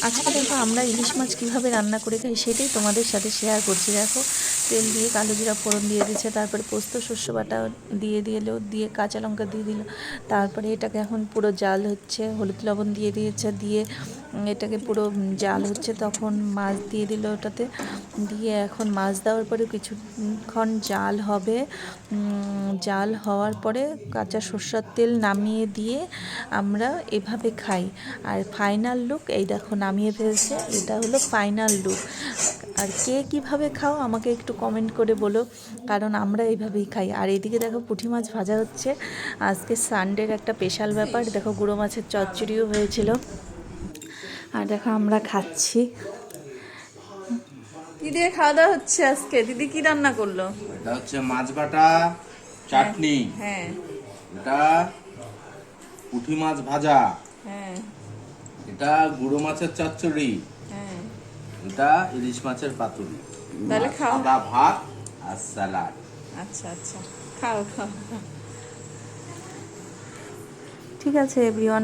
আজকে দেখো আমরা ইলিশ মাছ কীভাবে রান্না করে খাই সেটাই তোমাদের সাথে শেয়ার করছি। দেখো তেল দিয়ে কালো জিরা ফোড়ন দিয়ে দিচ্ছে, তারপরে পোস্ত শস্য বাটা দিয়ে দিল, দিয়ে কাঁচা লঙ্কা দিয়ে দিল, তারপরে এটাকে এখন পুরো জাল হচ্ছে, হলুদ লবণ দিয়ে দিয়েছে, দিয়ে এটাকে পুরো জাল হচ্ছে, তখন মাছ দিয়ে দিল ওটাতে, দিয়ে এখন মাছ দেওয়ার পরে কিছুক্ষণ জাল হবে। জাল হওয়ার পরে কাঁচা সর্ষের তেল নামিয়ে দিয়ে আমরা এভাবে খাই। আর ফাইনাল লুক এই দেখো নামিয়ে ফেলছে, এটা হলো ফাইনাল লুক। আর কে কীভাবে খাও আমাকে একটু কমেন্ট করে বলো, কারণ আমরা এইভাবেই খাই। আর এইদিকে দেখো পুঁটি মাছ ভাজা হচ্ছে, আজকে সানডের একটা স্পেশাল ব্যাপার। দেখো গুঁড়ো মাছের চচ্চড়িও হয়েছিল, আর দেখো আমরা খাচ্ছি। কি দিয়ে খাওয়া দাওয়া হচ্ছে আজকে? দিদি কি রান্না করলো? এটা হচ্ছে মাছ বাটা চাটনি, হ্যাঁ এটা পুঁটি মাছ ভাজা, হ্যাঁ এটা গুঁড়ো মাছের চচ্চড়ি, হ্যাঁ। এটা ইলিশ মাছের পাতুরি, তাহলে খাও। সাদা ভাত আর স্যালাড। আচ্ছা আচ্ছা, খাও খাও। ঠিক আছে এভরিওয়ান।